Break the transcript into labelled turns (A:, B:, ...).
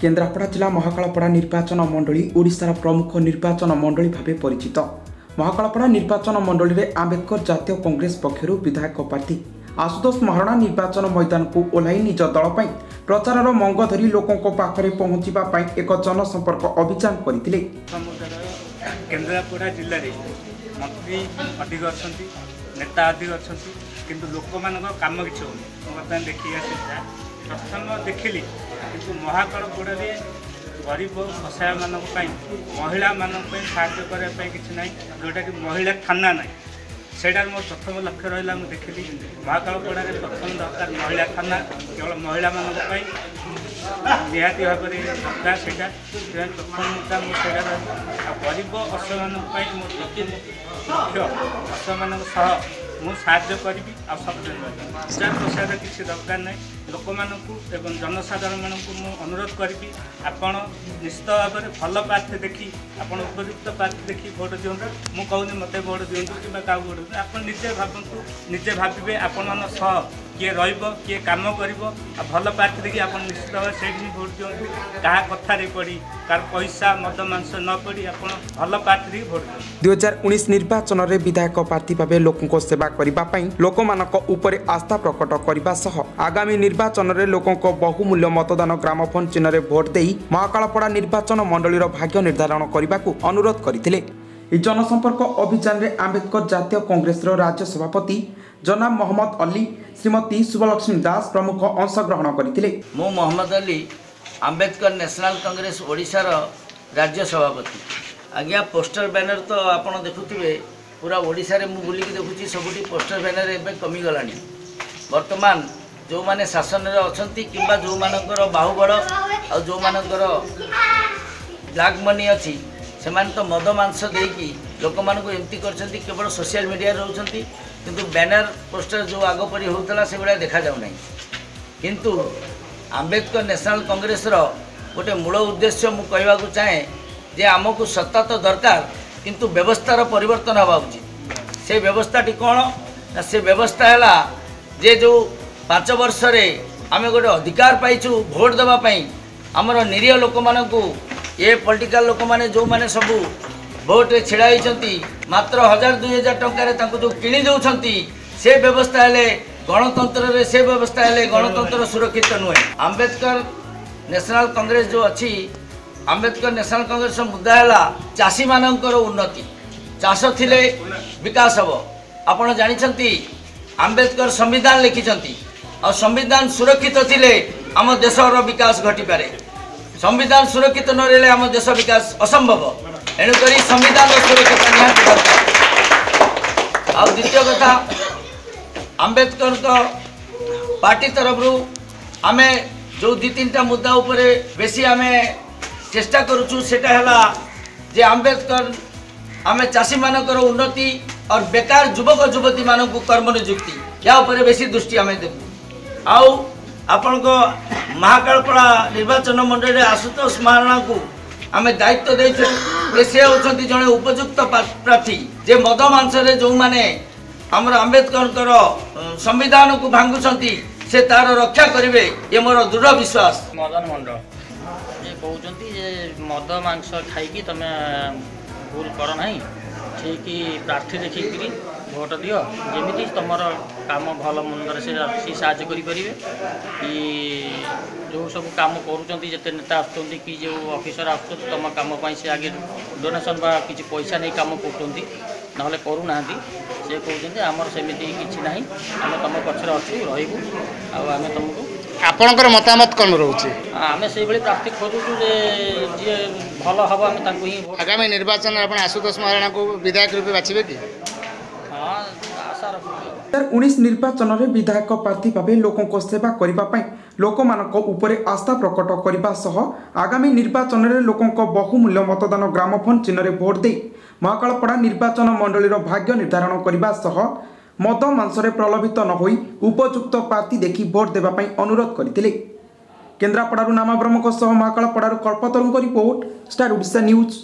A: केन्द्रापड़ा जिला महाकालपड़ा निर्वाचन मंडली ओडिशार प्रमुख निर्वाचन मंडली भाव परिचित। महाकालपड़ा निर्वाचन मंडली में आंबेडकर जातीय कांग्रेस पक्षर विधायक प्रार्थी आशुतोष महारणा निर्वाचन मैदान को ओह्लाई निज दल प्रचार मंग धरी लोकों पाखरे पहुंचवा एक जनसंपर्क अभियान करते।
B: केन्द्रापड़ा जिले में मंत्री अधिक अच्छा नेता अधिक अच्छा किंतु लोक मान कम किसी होनी देखिए प्रथम देखिली कि महाकालपड़ा गरीब असहाय मान महिला साहाय्य करने किसी ना जोटा कि महिला थाना ना सेटार मोर प्रथम लक्ष्य रहा। मुझे देखिली महाकालपड़ा प्रथम दरकार महिला थाना केवल महिला निहाती भाव दरकार से प्रथम मुद्दा मुझे गरीब असहाय मान लक्ष्य असहाय मान मुझे करी प्रचार प्रसार किसी दरकार ना लोक एवं जनसाधारण मानू अनुरोध करी आपण निश्चित भाव में भल प्रार्थी देखी आप उपयुक्त प्रार्थी देखी भोट दिंतु। मुझे कहूनी मत भोट दिंतु कि भोट दिंतु आप निजे भावतु निजे भावे आपण मान सह किए किए काम कर भल प्रार्थी देखिए आप निश्चित भाव से भोट दिंतु। क्या कथार पड़ी कार पैसा मद मांस न पड़ी आप भल प्रार्थी देखिए भोट दिंतु।
A: 2019 निर्वाचन में विधायक प्रार्थी भाव लोकों सेवा करने लोक आस्था प्रकट करने आगामी निर्वाचन में लोकों बहुमूल्य मतदान ग्रामफोन चिन्ह भोट दे महाकालपड़ा निर्वाचन मंडली भाग्य निर्धारण करने को अनुरोध करते। जनसंपर्क अभियान में आंबेडकर जातीय कांग्रेस राज्य सभापति जनाब मोहम्मद अली श्रीमती शुभलक्ष्मी दास प्रमुख अंशग्रहण करते।
C: मो मोहम्मद अली आंबेडकर नेशनल कांग्रेस ओडिशार राज्य सभापति। आज्ञा पोस्टर बैनर तो आपड़ देखुवे पूरा ओडिशा रे मु बुलिकी देखुची सबुठी पोस्टर बैनर एवं कमीगला। वर्तमान जो माने शासन में अच्छा कि जो मानकर बाहुबड़ आ जो मानकर ब्लैक मनी अच्छी से तो मद मांस देकी लोक मानक एमती कर केवल सोशल मीडिया रोचंती किंतु बैनर पोस्टर जो आग परी होता से भाया देखा जाऊना। किंतु आंबेडकर नेशनल कांग्रेस गोटे मूल उद्देश्य मु कहवा चाहे जे आमको सत्ता तो दरकार किंतु व्यवस्थार परिवर्तन हवा उचित। से व्यवस्थाटी कौन ना से व्यवस्था है जे जो 5 वर्ष रे आमे गोटे अधिकार पाइछु भोट देवाई आमर निरीह लोक मानू ये पॉलिटिकल लोक माने जो माने सबू भोट छिड़ा होती मात्र 1000-2000 टंकार जो किणी दौरान से व्यवस्था है गणतंत्र से व्यवस्था है गणतंत्र सुरक्षित नुहे। आंबेडकर नेशनल कांग्रेस जो अच्छी आंबेडकर नेशनल कांग्रेस मुद्दा है चाषी मानकर उन्नति चाष थिले विकास हम। आपड़ जानते आंबेडकर संविधान लिखिं और संविधान सुरक्षित थिले आम देशर विकास घटी पारे। संविधान सुरक्षित न रही आम देश विकास असंभव। एणुक संविधान सुरक्षित निहाती दरकार। आ द्वितीय कथा आंबेडकर पार्टी तरफ आमे जो 2-3टा मुद्दा उपरे बेसी आमे चेष्टा करुचु सेटा है जे आंबेडकर आमे चाषी मानकर उन्नति और बेकार युवक युवती मानक कर्म नियुक्ति या उपरे बेसी दृष्टि आमे देबु। आउ आपण को महाकालपड़ा निर्वाचन मंडली आशुतोष महारणा को आमे दायित्व देइछु। से होचंती जने उपयुक्त प्रार्थी जे मद मांस रे जो माने हमर आंबेडकर संविधान को भांगुछंती से तार रक्षा करिवे ये मोर दृढ़ विश्वास।
D: मदन मंडल ये कहते जे मद मांस खाई तमें भूल कर ना ठीक प्रार्थी देखिकी भोट दियो जमी तुम काम भल मंदर से साहाय्य करें कि जो सब काम करते नेता आसुँच कि जो ऑफिसर आस तुम कम से आगे डोनेशन बा किसी पैसा नहीं काम कर ना करूना से कहते आमर सेमती किसी ना आम तुम पक्षर अच्छु रही आम तुमको
E: आपणकर मतामत कौन रोचे
D: आम से प्रार्थी खोजुचु जी भल हम आम ही
E: आगामी निर्वाचन आप आशुतोष महारणा को विधायक रूप बाछिबे कि?
D: हाँ आशा रखुचे।
A: 2019 निर्वाचन में विधायक प्रार्थी भाव लोकों सेवा करने लोक आस्था प्रकट करने आगामी निर्वाचन में लोकों बहुमूल्य मतदान ग्रामफोन चिन्ह भोट दे महाकालपड़ा निर्वाचन मंडली भाग्य निर्धारण करने मद मांसरे प्रलोभित न होई उपयुक्त प्रार्थी देखि भोट देवाई अनुरोध करते। केन्द्रापड़ा नामा ब्रह्मक महाकालपड़ा कल्पतरुंग रिपोर्ट स्टार ओडिशा न्यूज।